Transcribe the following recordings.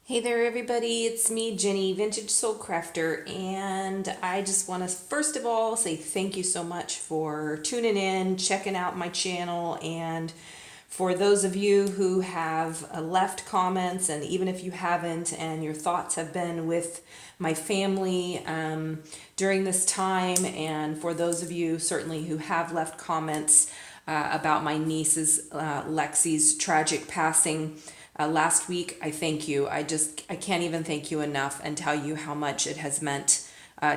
Hey there, everybody. It's me, Jenny, Vintage Soul Crafter, and I just want to first of all say thank you so much for tuning in, checking out my channel, and for those of you who have left comments, and even if you haven't, and your thoughts have been with my family during this time, and for those of you certainly who have left comments about my niece's Lexi's tragic passing last week. I thank you. I can't even thank you enough and tell you how much it has meant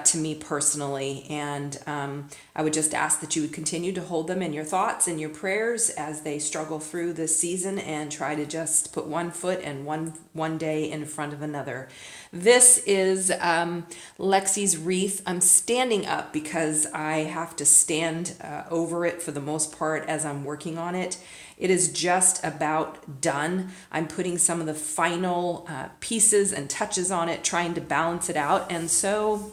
to me personally. And I would just ask that you would continue to hold them in your thoughts and your prayers as they struggle through this season and try to just put one foot and one day in front of another. This is Lexi's wreath. I'm standing up because I have to stand over it for the most part as I'm working on it. It is just about done. I'm putting some of the final pieces and touches on it, trying to balance it out. And so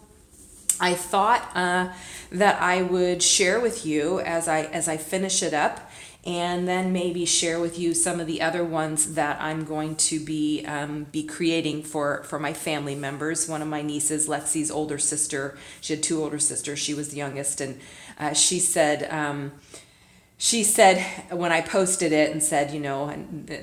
I thought that I would share with you as I finish it up, and then maybe share with you some of the other ones that I'm going to be creating for my family members. One of my nieces, Lexi's older sister, she had two older sisters. She was the youngest, and she said. She said when I posted it and said,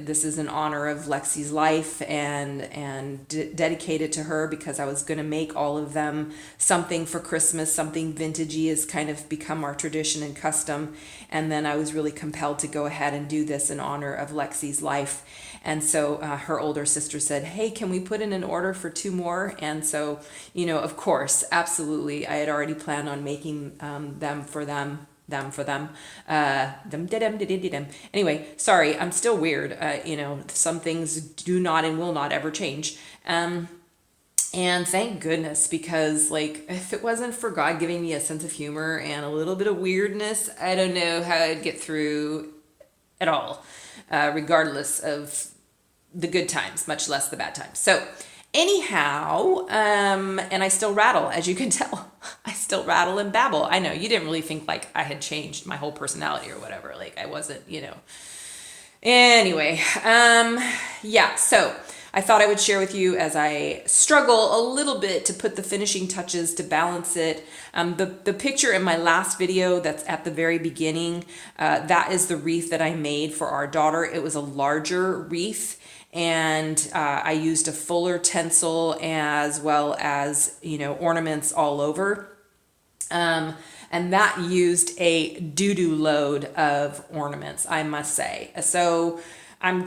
this is in honor of Lexi's life and dedicated to her, because I was going to make all of them something for Christmas, something vintagey has kind of become our tradition and custom. And then I was really compelled to go ahead and do this in honor of Lexi's life. And so her older sister said, hey, can we put in an order for two more? And so, of course, absolutely. I had already planned on making them for them. Anyway, sorry, I'm still weird. Some things do not and will not ever change. And thank goodness, because if it wasn't for God giving me a sense of humor and a little bit of weirdness, I don't know how I'd get through at all, regardless of the good times, much less the bad times. So anyhow, and I still rattle, as you can tell. I still rattle and babble. I know you didn't really think I had changed my whole personality or whatever. I wasn't, Anyway, yeah, so I thought I would share with you as I struggle a little bit to put the finishing touches to balance it. The picture in my last video that's at the very beginning, that is the wreath that I made for our daughter. It was a larger wreath. And I used a fuller tinsel as well as, ornaments all over. And that used a doo-doo load of ornaments, I must say. So I'm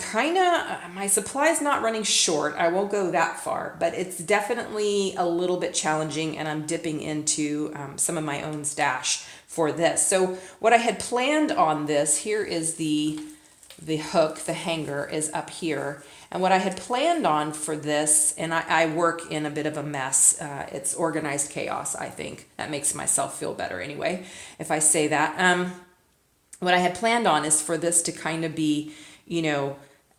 my supply's not running short. I won't go that far, but it's definitely a little bit challenging, and I'm dipping into some of my own stash for this. So what I had planned on this, here is the hook, the hanger is up here. And what I had planned on for this, and I work in a bit of a mess. It's organized chaos, I think. That makes myself feel better anyway, if I say that. What I had planned on is for this to kind of be,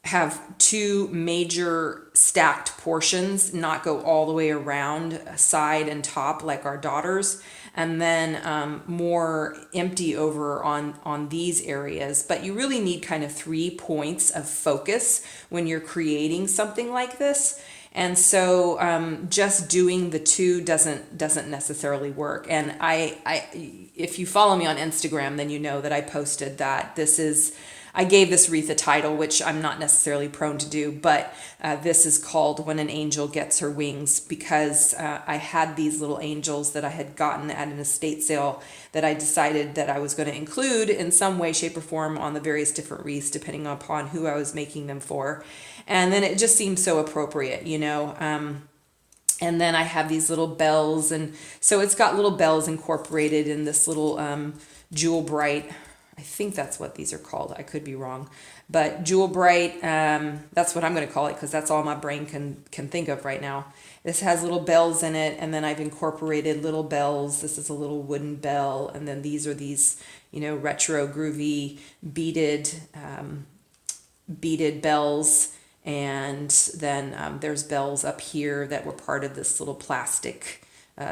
have two major stacked portions, not go all the way around side and top like our daughter's, and then more empty over on these areas. But you really need kind of 3 points of focus when you're creating something like this. And so just doing the two doesn't necessarily work. And if you follow me on Instagram, then you know that I posted that I gave this wreath a title, which I'm not necessarily prone to do, but this is called When an Angel Gets Her Wings, because I had these little angels that I had gotten at an estate sale that I decided that I was going to include in some way, shape, or form on the various different wreaths, depending upon who I was making them for. And then it just seemed so appropriate, and then I have these little bells, and so it's got little bells incorporated in this little jewel bright. I think that's what these are called. I could be wrong. But Jewel Bright, that's what I'm going to call it, because that's all my brain can think of right now. This has little bells in it, and then I've incorporated little bells. This is a little wooden bell, and then these are these, retro groovy beaded bells. And then there's bells up here that were part of this little plastic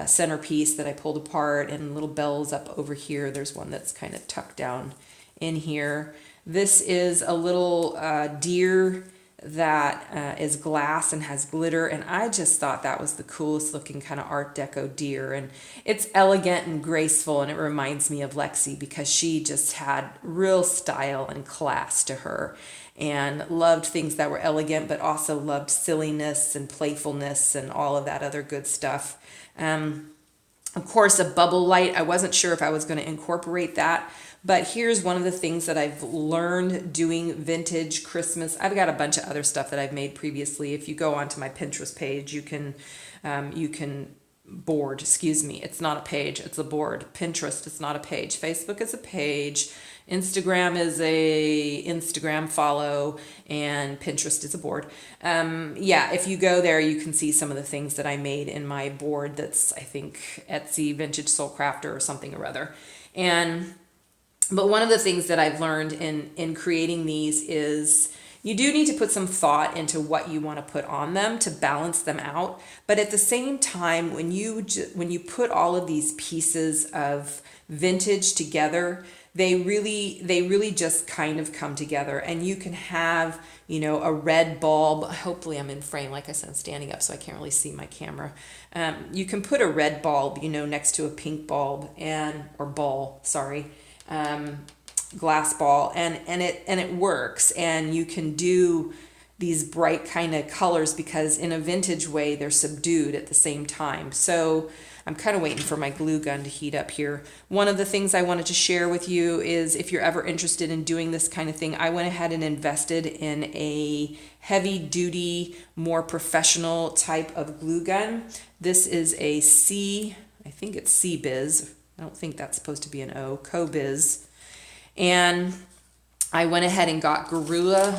centerpiece that I pulled apart, and little bells up over here. There's one that's kind of tucked down in here. This is a little deer that is glass and has glitter, and I just thought that was the coolest looking kind of Art Deco deer. And it's elegant and graceful, and it reminds me of Lexi because she just had real style and class to her, and loved things that were elegant, but also loved silliness and playfulness and all of that other good stuff. Of course, a bubble light, I wasn't sure if I was going to incorporate that, but here's one of the things that I've learned doing vintage Christmas. I've got a bunch of other stuff that I've made previously. If you go onto my Pinterest page, you can board, excuse me, it's not a page, it's a board. Pinterest is not a page. Facebook is a page. Instagram is a Instagram follow, and Pinterest is a board. Yeah, if you go there, you can see some of the things that I made in my board. That's, I think, Etsy Vintage Soul Crafter or something or other. But one of the things that I've learned in creating these is you do need to put some thought into what you want to put on them to balance them out. But at the same time, when you put all of these pieces of vintage together, they really just kind of come together. And you can have, a red bulb. Hopefully I'm in frame. Like I said, I'm standing up, so I can't really see my camera. You can put a red bulb, next to a pink bulb or ball, sorry. Glass ball, and it works, and you can do these bright kind of colors because in a vintage way they're subdued at the same time. So I'm kind of waiting for my glue gun to heat up here. One of the things I wanted to share with you is if you're ever interested in doing this kind of thing, I went ahead and invested in a heavy duty, more professional type of glue gun. This is a I think it's C-Biz. I don't think that's supposed to be an O, Co-Biz. And I went ahead and got Gorilla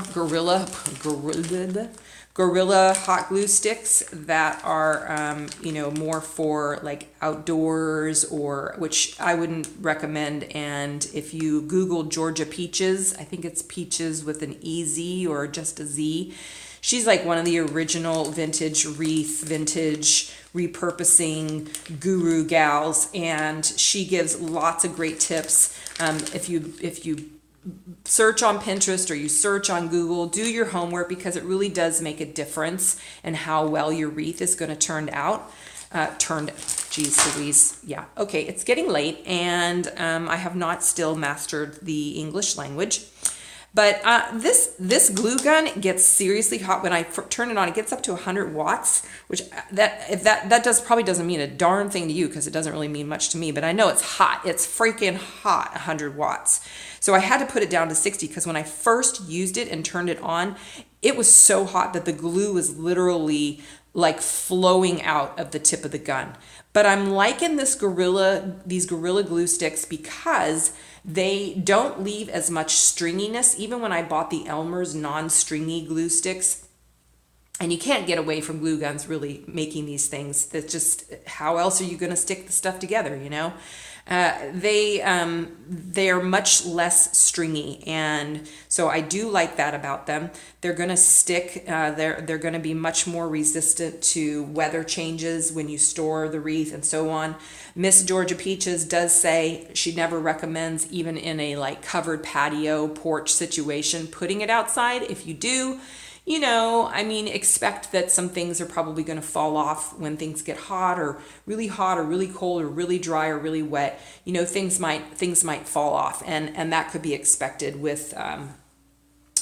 hot glue sticks that are, more for like outdoors, or which I wouldn't recommend. And if you Google Georgia Peaches, I think it's Peaches with an EZ or just a Z. She's like one of the original vintage wreath, vintage repurposing guru gals, and she gives lots of great tips. If you search on Pinterest or you search on Google, do your homework because it really does make a difference in how well your wreath is going to turn out. Geez Louise. Yeah. Okay. It's getting late, and I have not still mastered the English language. But this glue gun gets seriously hot when I turn it on. It gets up to 100 watts, which probably doesn't mean a darn thing to you because it doesn't really mean much to me. But I know it's hot. It's freaking hot, 100 watts. So I had to put it down to 60 because when I first used it and turned it on, it was so hot that the glue was literally like flowing out of the tip of the gun. But I'm liking these Gorilla glue sticks because they don't leave as much stringiness. Even when I bought the Elmer's non-stringy glue sticks, and you can't get away from glue guns really making these things. That's just, how else are you going to stick the stuff together, They are much less stringy, and so I do like that about them. They're going to stick. They're going to be much more resistant to weather changes when you store the wreath and so on. Miss Georgia Peaches does say she never recommends, even in a like covered patio porch situation, putting it outside. If you do, expect that some things are probably going to fall off when things get hot or really cold or really dry or really wet. Things might fall off, and that could be expected with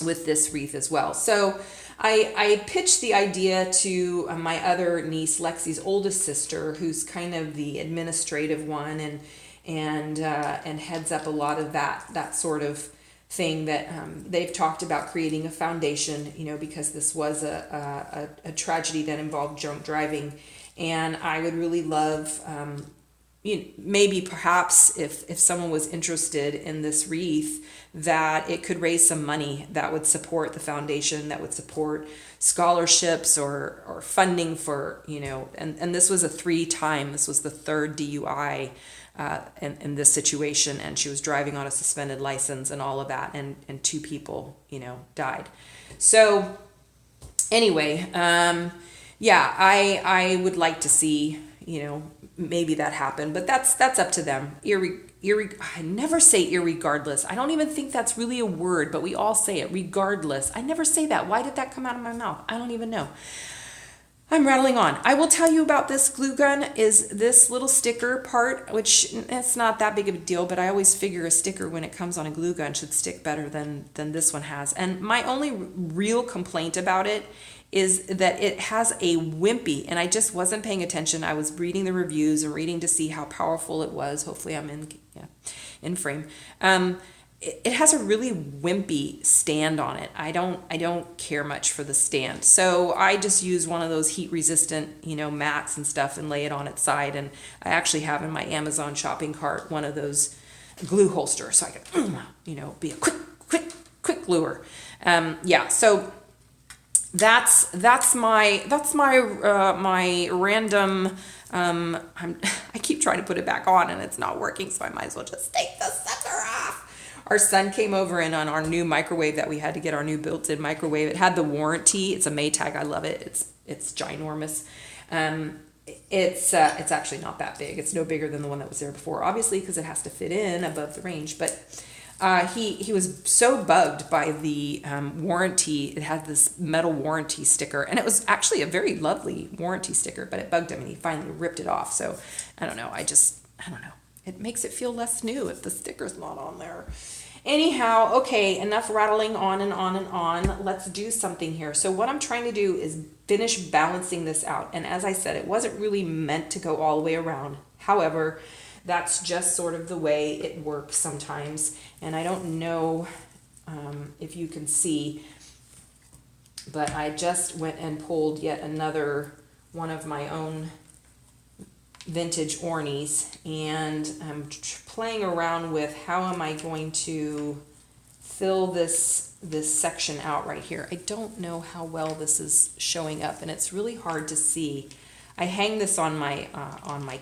this wreath as well. So I pitched the idea to my other niece, Lexi's oldest sister, who's kind of the administrative one and heads up a lot of that sort of thing that they've talked about creating a foundation, because this was a tragedy that involved drunk driving. And I would really love, maybe perhaps if someone was interested in this wreath, that it could raise some money that would support the foundation, that would support scholarships or funding for, and this was this was the third DUI in this situation, and she was driving on a suspended license and all of that, and 2 people, died. So anyway, I would like to see, maybe that happen, but that's up to them. I never say irregardless. I don't even think that's really a word, but we all say it, regardless. I never say that. Why did that come out of my mouth? I don't even know. I'm rattling on. I will tell you about this glue gun is this little sticker part, which it's not that big of a deal, but I always figure a sticker when it comes on a glue gun should stick better than this one has. And my only real complaint about it is that it has a wimpy, and I just wasn't paying attention. I was reading the reviews and reading to see how powerful it was. Hopefully I'm in frame. It has a really wimpy stand on it. I don't care much for the stand. So I just use one of those heat resistant, mats and stuff and lay it on its side. And I actually have in my Amazon shopping cart one of those glue holsters so I can, be a quick gluer. So that's my random. I keep trying to put it back on and it's not working, so I might as well just take the sucker off. Our son came over and on our new microwave that we had to get, our new built-in microwave, it had the warranty. It's a Maytag. I love it. It's ginormous. It's actually not that big. It's no bigger than the one that was there before, obviously, because it has to fit in above the range. But he was so bugged by the warranty. It had this metal warranty sticker, and it was actually a very lovely warranty sticker, but it bugged him, and he finally ripped it off. So I don't know. I don't know. It makes it feel less new if the sticker's not on there. Anyhow, okay, enough rattling on and on and on. Let's do something here. So what I'm trying to do is finish balancing this out. And as I said, it wasn't really meant to go all the way around. However, that's just sort of the way it works sometimes. And I don't know if you can see, but I just went and pulled yet another one of my own vintage ornies, and I'm playing around with how am I going to fill this section out right here. I don't know how well this is showing up, and it's really hard to see. I hang this on my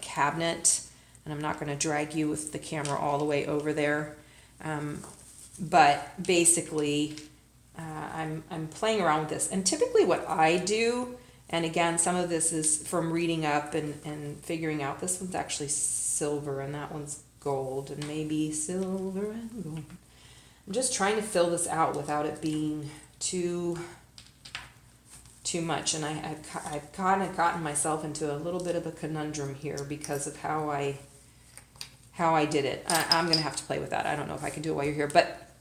cabinet, and I'm not going to drag you with the camera all the way over there, but basically I'm playing around with this. And typically what I do, and again, some of this is from reading up and figuring out, this one's actually silver and that one's gold, and maybe silver and gold. I'm just trying to fill this out without it being too much. And I've kind of gotten myself into a little bit of a conundrum here because of how I did it. I'm going to have to play with that. I don't know if I can do it while you're here. But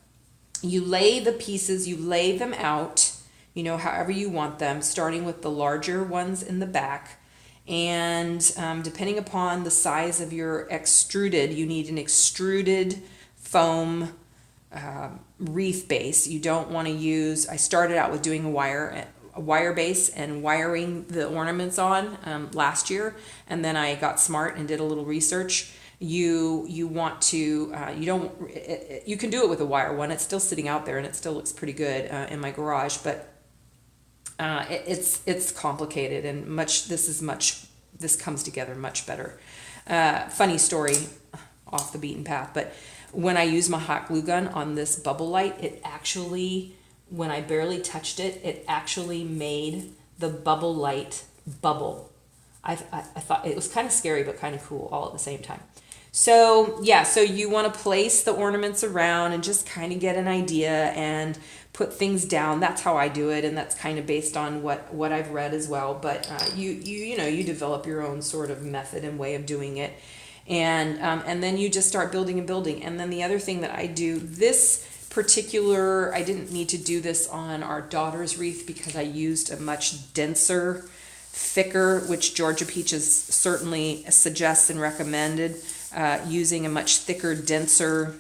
you lay the pieces, you lay them out, however you want them, starting with the larger ones in the back. And depending upon the size of your extruded, you need an extruded foam wreath base. You don't want to use, I started out with doing a wire base and wiring the ornaments on last year, and then I got smart and did a little research. You want to, you can do it with a wire one. It's still sitting out there and it still looks pretty good in my garage, but it's complicated and this comes together much better. Funny story off the beaten path, but when I use my hot glue gun on this bubble light, it actually, when I barely touched it, it actually made the bubble light bubble. I thought it was kind of scary, but kind of cool all at the same time. So yeah, so you want to place the ornaments around and just kind of get an idea and put things down. That's how I do it, and that's kind of based on what I've read as well. But you develop your own sort of method and way of doing it, and then you just start building and building. And then the other thing that I do, this particular, I didn't need to do this on our daughter's wreath because I used a much denser, thicker, which Georgia Peaches certainly suggests and recommended, using a much thicker, denser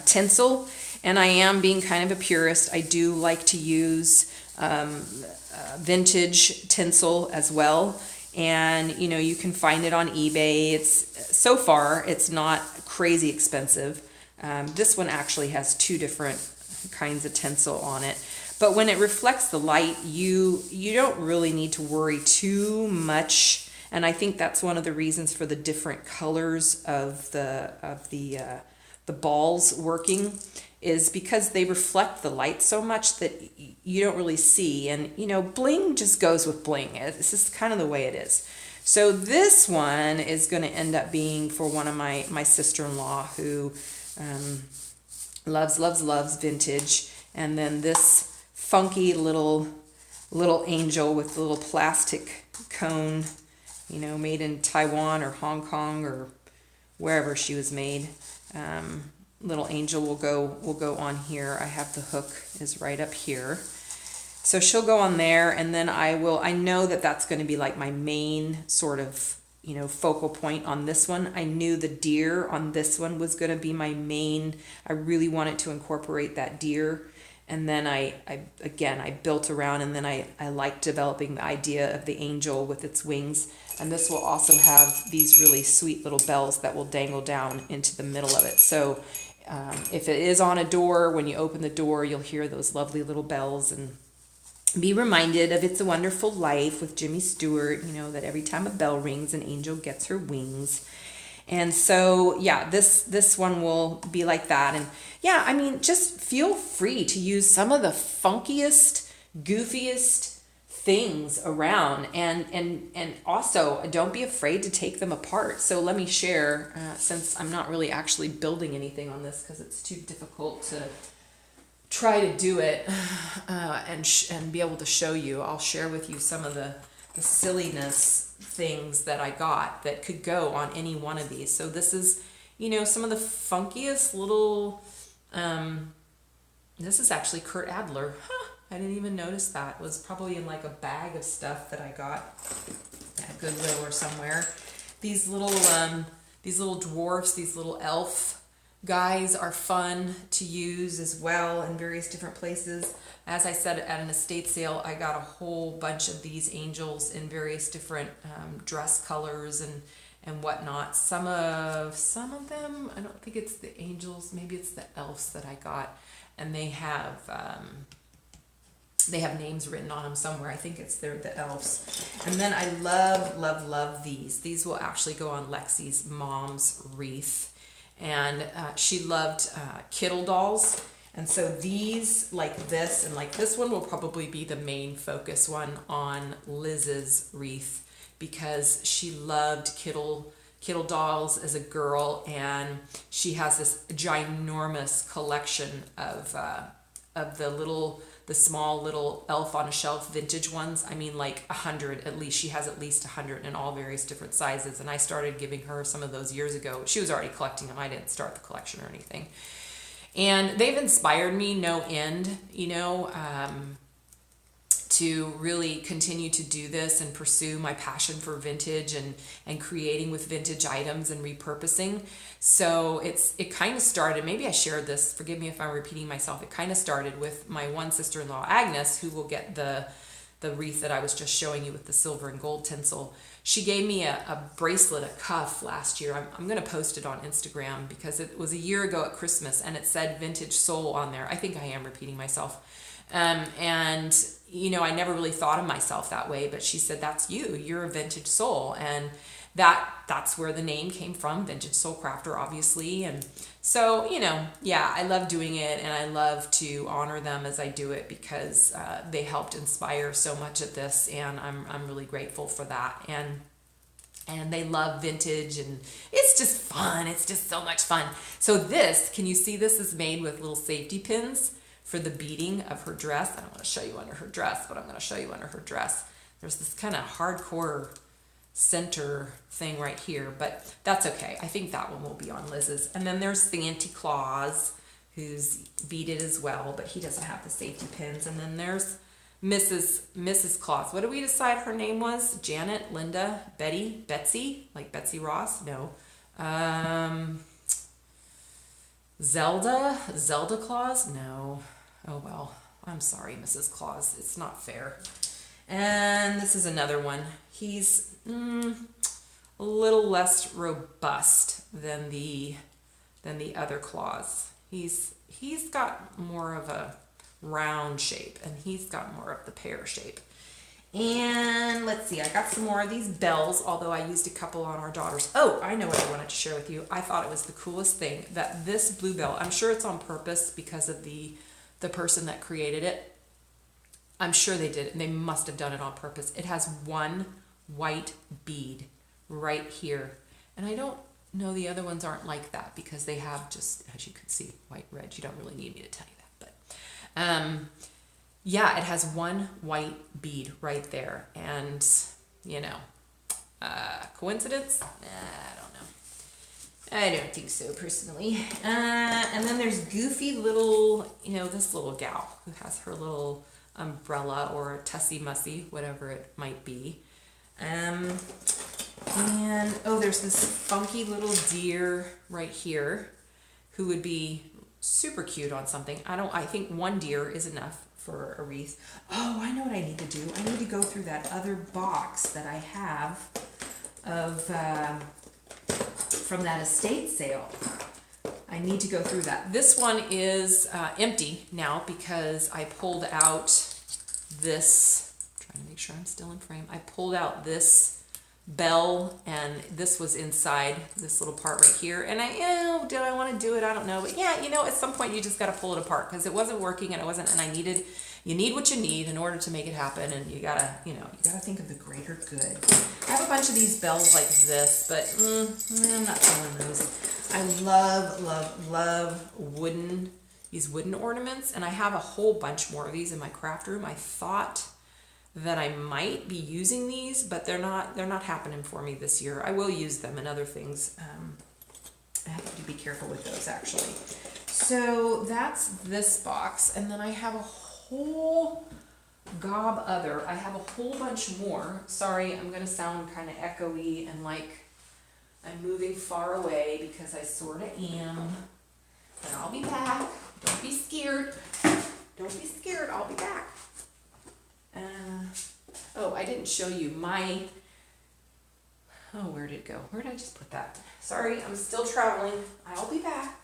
tinsel. And I am being kind of a purist. I do like to use vintage tinsel as well. And you can find it on eBay. So far it's not crazy expensive. This one actually has 2 different kinds of tinsel on it. But when it reflects the light, you don't really need to worry too much. And I think that's one of the reasons for the different colors of the balls working, is because they reflect the light so much that you don't really see. And bling just goes with bling. It's just kind of the way it is. So this one is going to end up being for one of my sister-in-law who loves vintage. And then this funky little angel with the little plastic cone, you know, made in Taiwan or Hong Kong or wherever she was made. Little angel will go on here. I have the hook is right up here. So she'll go on there, and then I know that that's going to be like my main sort of, you know, focal point on this one. I knew the deer on this one was going to be my main. I really wanted to incorporate that deer. And then I built around, and then I liked developing the idea of the angel with its wings. And this will also have these really sweet little bells that will dangle down into the middle of it. So if it is on a door, when you open the door, you'll hear those lovely little bells and be reminded of It's a Wonderful Life with Jimmy Stewart, you know, that every time a bell rings, an angel gets her wings. And so, yeah, this one will be like that. And yeah, I mean, just feel free to use some of the funkiest, goofiest things around. And also, don't be afraid to take them apart. So let me share, since I'm not really actually building anything on this because it's too difficult to try to do it and be able to show you. I'll share with you some of the silliness things that I got that could go on any one of these. So this is, you know, some of the funkiest little, this is actually Kurt Adler. I didn't even notice that. It was probably in like a bag of stuff that I got at Goodwill or somewhere. These little dwarfs, these little elf guys are fun to use as well in various different places. As I said, at an estate sale, I got a whole bunch of these angels in various different dress colors and whatnot. Some of them, I don't think it's the angels, maybe it's the elves that I got, and they have names written on them somewhere. I think they're the elves. And then I love these. These will actually go on Lexi's mom's wreath. And she loved Kittle dolls. And so these, like this, and like this one will probably be the main focus one on Liz's wreath, because she loved Kittle dolls as a girl, and she has this ginormous collection of the small little elf on a shelf vintage ones. I mean, like 100 at least. She has at least 100 in all various different sizes. And I started giving her some of those years ago. She was already collecting them. I didn't start the collection or anything. And they've inspired me no end, you know, to really continue to do this and pursue my passion for vintage and creating with vintage items and repurposing. So it kind of started, maybe I shared this, forgive me if I'm repeating myself, it kind of started with my one sister-in-law, Agnes, who will get the wreath that I was just showing you with the silver and gold tinsel. She gave me a bracelet, a cuff last year. I'm going to post it on Instagram because it was a year ago at Christmas and it said Vintage Soul on there. I think I am repeating myself. And, you know, I never really thought of myself that way, but she said, that's you. You're a vintage soul. And that's where the name came from, Vintage Soul Crafter, obviously. And so, you know, yeah, I love doing it, and I love to honor them as I do it because they helped inspire so much of this, and I'm really grateful for that. And they love vintage, and it's just fun. It's just so much fun. So this, can you see this is made with little safety pins for the beading of her dress? I don't want to show you under her dress, but I'm going to show you under her dress. There's this kind of hardcore center thing right here, but that's okay. I think that one will be on Liz's. And then there's Santa Claus, who's beaded as well, but he doesn't have the safety pins. And then there's Mrs. Claus. What did we decide her name was? Janet, Linda, Betty, Betsy, like Betsy Ross? No. Zelda Claus? No. Oh well, I'm sorry, Mrs. Claus. It's not fair. And this is another one. He's a little less robust than the other claws. He's got more of a round shape, and he's got more of the pear shape. And let's see, I got some more of these bells, although I used a couple on our daughters. Oh, I know what I wanted to share with you. I thought it was the coolest thing that this blue bell, I'm sure it's on purpose because of the person that created it. I'm sure they did, and they must have done it on purpose. It has one white bead right here. And I don't know, the other ones aren't like that because they have just, as you can see, white, red. You don't really need me to tell you that, but yeah, it has one white bead right there. And, you know, coincidence? I don't know. I don't think so, personally. And then there's goofy little, you know, this little gal who has her little umbrella or tussy mussy, whatever it might be. And oh, there's this funky little deer right here who would be super cute on something. I think one deer is enough for a wreath. Oh, I know what I need to do. I need to go through that other box that I have of from that estate sale. I need to go through that. This one is empty now because I pulled out this, trying to make sure I'm still in frame. I pulled out this bell, and this was inside this little part right here. And did I want to do it? I don't know. But yeah, you know, at some point you just got to pull it apart because it wasn't working, and you need what you need in order to make it happen, and you gotta think of the greater good. I have a bunch of these bells like this, but I'm not selling those. I love these wooden ornaments, and I have a whole bunch more of these in my craft room. I thought that I might be using these, but they're not happening for me this year. I will use them in other things. I have to be careful with those, actually. So that's this box, and then I have a whole gob other. I have a whole bunch more. Sorry, I'm gonna sound kind of echoey and like I'm moving far away because I sort of am. But I'll be back. Don't be scared. Don't be scared. I'll be back. Oh, I didn't show you my, oh, where did it go? Where did I just put that? Sorry, I'm still traveling. I'll be back.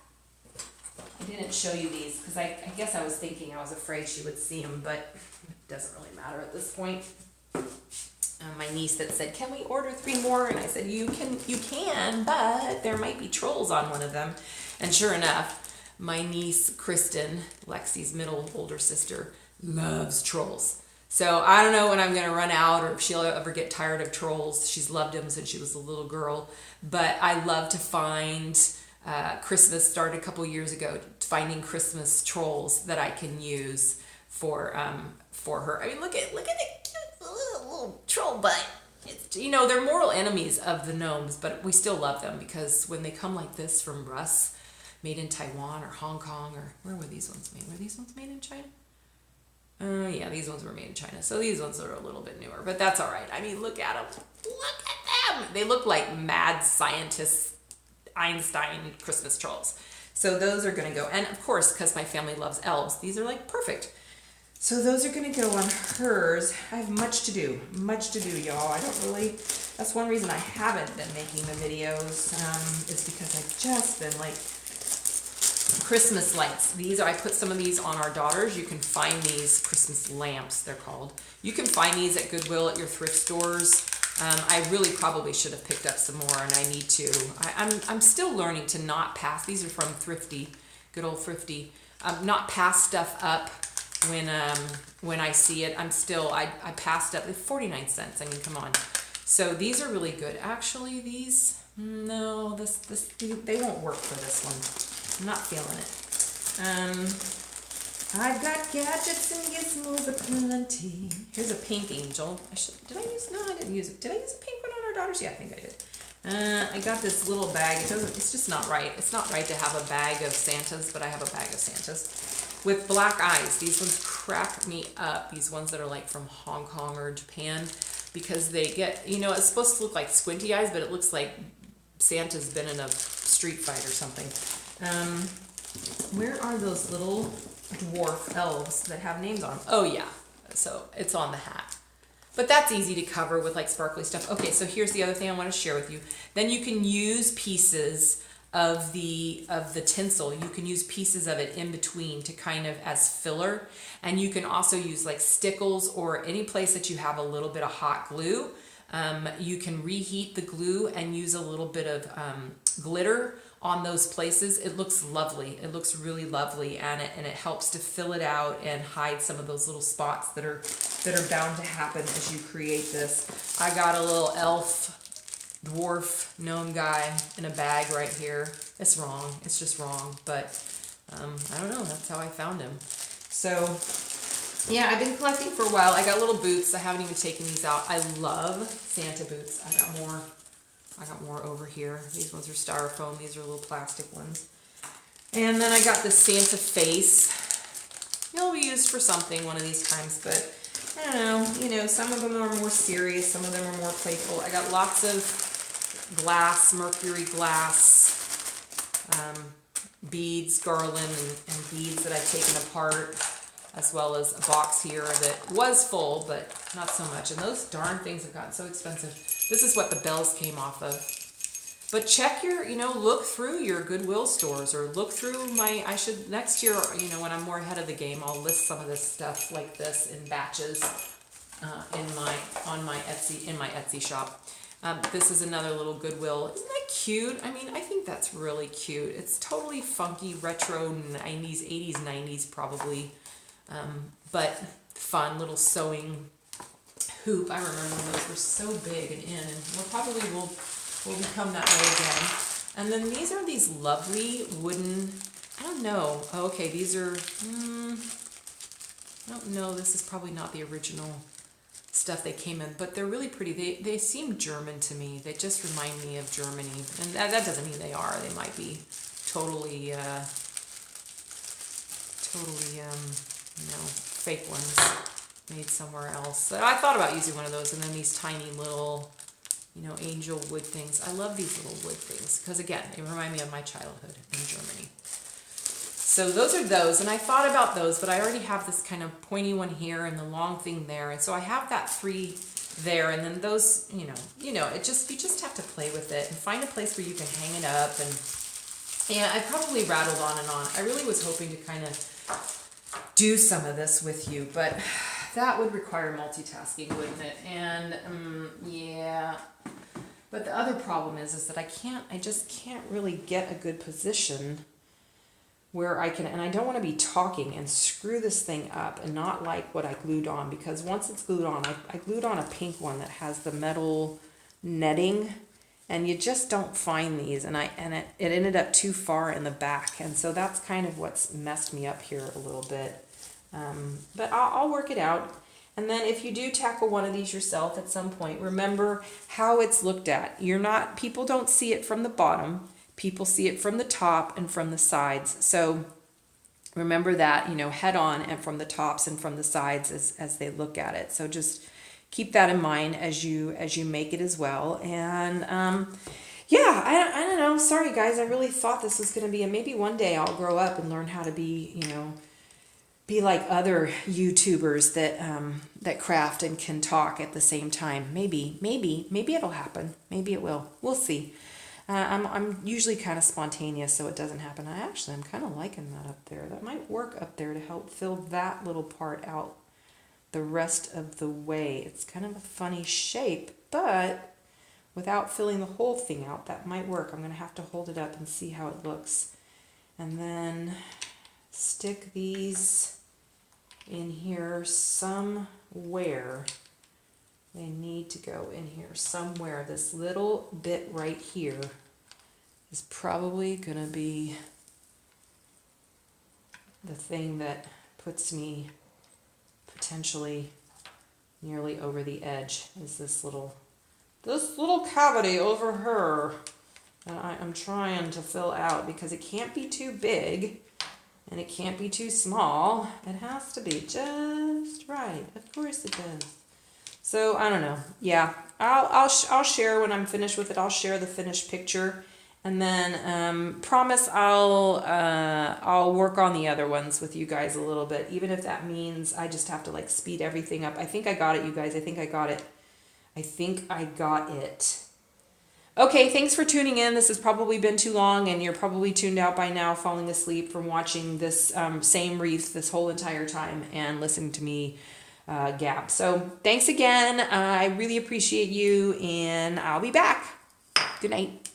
I didn't show you these because I guess I was thinking, I was afraid she would see them, but it doesn't really matter at this point. My niece that said, can we order 3 more? And I said, you can, but there might be trolls on one of them. And sure enough, my niece, Kristen, Lexi's older sister, loves trolls. So I don't know when I'm going to run out or if she'll ever get tired of trolls. She's loved them since she was a little girl. But I love to find Christmas, started a couple years ago, finding Christmas trolls that I can use for her. I mean, look at the cute little troll butt. It's, you know, they're mortal enemies of the gnomes, but we still love them because when they come like this from Russ, made in Taiwan or Hong Kong, or where were these ones made? Were these ones made in China? Yeah, these ones were made in China. So these ones are a little bit newer, but that's all right. I mean, look at them. Look at them. They look like mad scientists, Einstein Christmas trolls. So those are going to go. And of course, because my family loves elves, these are like perfect. So those are going to go on hers. I have much to do, y'all. I don't really, that's one reason I haven't been making the videos, is because I've just been like, Christmas lights. I put some of these on our daughters. You can find these Christmas lamps, they're called. You can find these at Goodwill, at your thrift stores. I really probably should have picked up some more, and I need to. I'm still learning to not pass. These are from Thrifty, good old Thrifty. Not pass stuff up when I see it. I passed up 49 cents. I mean, come on. So these are really good. Actually, these, no, they won't work for this one. I'm not feeling it. I've got gadgets and gizmos aplenty. Here's a pink angel. I didn't use it. Did I use a pink one on our daughters? Yeah, I think I did. I got this little bag. It's just not right. It's not right to have a bag of Santas, but I have a bag of Santas with black eyes. These ones crack me up. These ones that are like from Hong Kong or Japan, because they get, you know, it's supposed to look like squinty eyes, but it looks like Santa's been in a street fight or something. Where are those little dwarf elves that have names on them? Oh yeah, so it's on the hat. But that's easy to cover with like sparkly stuff. Okay, so here's the other thing I want to share with you. Then you can use pieces of the tinsel. You can use pieces of it in between to kind of as filler. And you can also use like stickles or any place that you have a little bit of hot glue. You can reheat the glue and use a little bit of glitter on those places, it looks lovely. It looks really lovely, and it helps to fill it out and hide some of those little spots that are bound to happen as you create this. I got a little elf dwarf gnome guy in a bag right here. It's wrong. It's just wrong, but I don't know. That's how I found him. So yeah, I've been collecting for a while. I got little boots. I haven't even taken these out. I love Santa boots. I got more over here. These ones are styrofoam. These are little plastic ones. And then I got this Santa face. It'll be used for something one of these times, but I don't know. Some of them are more serious. Some of them are more playful. I got lots of glass, mercury glass, beads, garland, and beads that I've taken apart, as well as a box here that was full, but not so much. And those darn things have gotten so expensive. This is what the bells came off of. But check your, look through your Goodwill stores, or look through next year, when I'm more ahead of the game, I'll list some of this stuff like this in batches in my Etsy shop. This is another little Goodwill. Isn't that cute? I mean, I think that's really cute. It's totally funky, retro 90s, 80s, 90s probably. But fun little sewing hoop. I remember when those were so big and in, and probably will become that way again. And then these are these lovely wooden, I don't know. Oh, okay, these are, I don't know. This is probably not the original stuff they came in, but they're really pretty. They seem German to me. They just remind me of Germany, and that doesn't mean they are. They might be totally fake ones made somewhere else. So I thought about using one of those, and then these tiny little, angel wood things. I love these little wood things because, again, they remind me of my childhood in Germany. So those are those, and I thought about those, but I already have this kind of pointy one here and the long thing there, and so I have that 3 there, and then those, you just have to play with it and find a place where you can hang it up. And I probably rattled on and on. I really was hoping to kind of do some of this with you, but that would require multitasking, wouldn't it? And yeah. But the other problem is that I just can't really get a good position where I can, and I don't want to be talking and screw this thing up and not like what I glued on, because once it's glued on, I glued on a pink one that has the metal netting, and you just don't find these, and it ended up too far in the back, and so that's kind of what's messed me up here a little bit. But I'll work it out. And then if you do tackle one of these yourself at some point, remember how it's looked at. People don't see it from the bottom. People see it from the top and from the sides. So remember that, head on and from the tops and from the sides as they look at it. So just keep that in mind as you make it as well. And yeah, I don't know. Sorry guys, I really thought this was going to be, and maybe one day I'll grow up and learn how to be, be like other YouTubers that craft and can talk at the same time. Maybe it'll happen. Maybe it will. We'll see. I'm usually kind of spontaneous, so it doesn't happen. I'm kind of liking that up there. That might work up there to help fill that little part out the rest of the way. It's kind of a funny shape, but without filling the whole thing out, that might work. I'm going to have to hold it up and see how it looks. And then stick these in here somewhere. They need to go in here somewhere. This little bit right here is probably going to be the thing that puts me potentially nearly over the edge, is this little cavity over her that I'm trying to fill out, because it can't be too big and it can't be too small. It has to be just right. Of course it does. So I don't know. Yeah, I'll share when I'm finished with it. I'll share the finished picture, and then promise I'll work on the other ones with you guys a little bit, even if that means I just have to like speed everything up. I think I got it, you guys. I think I got it. Okay, thanks for tuning in. This has probably been too long, and you're probably tuned out by now, falling asleep from watching this same wreath this whole entire time and listening to me gab. So thanks again. I really appreciate you, and I'll be back. Good night.